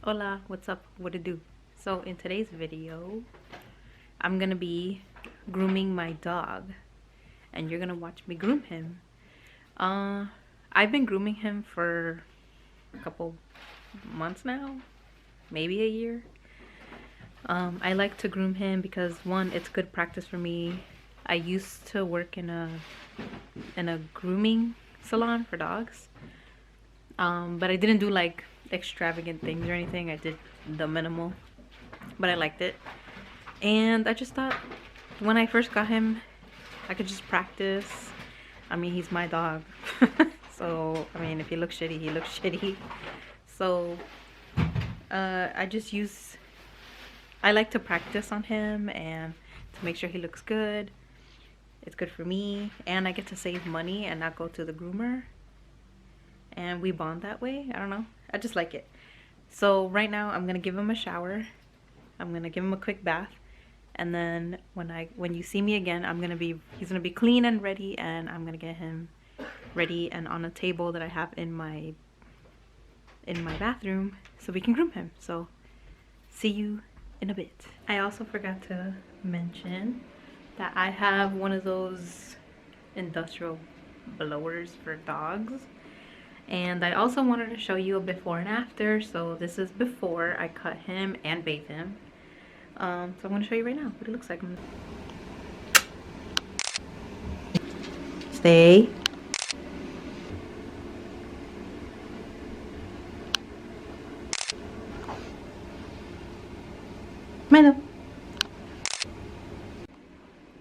Hola, what's up? What to do? So in today's video, I'm gonna be grooming my dog, and you're gonna watch me groom him. I've been grooming him for a couple months now, maybe a year. I like to groom him because one, it's good practice for me. I used to work in a grooming salon for dogs, but I didn't do like extravagant things or anything. I did the minimal, but I liked it. And I just thought when I first got him, I could just practice. I mean, he's my dog. So, I mean, if he looks shitty, he looks shitty. So, I like to practice on him and to make sure he looks good. It's good for me, and I get to save money and not go to the groomer. And we bond that way. I don't know. I just like it. So, right now, I'm gonna give him a shower. I'm gonna give him a quick bath. And then when you see me again, he's gonna be clean and ready, and I'm gonna get him ready and on a table that I have in my bathroom so we can groom him. So see you in a bit. I also forgot to mention that I have one of those industrial blowers for dogs, and I also wanted to show you a before and after. So this is before I cut him and bathe him. So I'm going to show you right now what it looks like. Stay. Milo.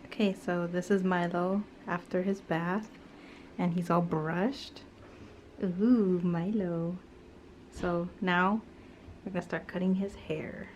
Okay, so this is Milo after his bath, and he's all brushed. Ooh, Milo. So now we're gonna start cutting his hair.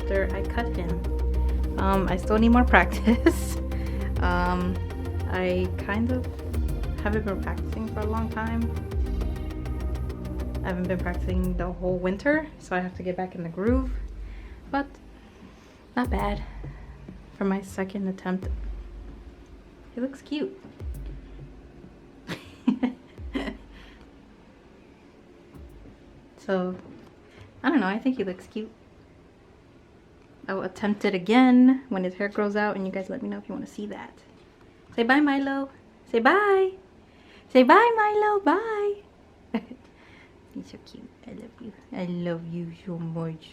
after I cut him. I still need more practice. I kind of haven't been practicing for a long time. I haven't been practicing the whole winter, so I have to get back in the groove. But not bad for my second attempt. He looks cute. So, I don't know, I think he looks cute. I'll attempt it again when his hair grows out, and you guys let me know if you want to see that. Say bye, Milo. Say bye. Say bye, Milo. Bye. He's so cute. I love you. I love you so much.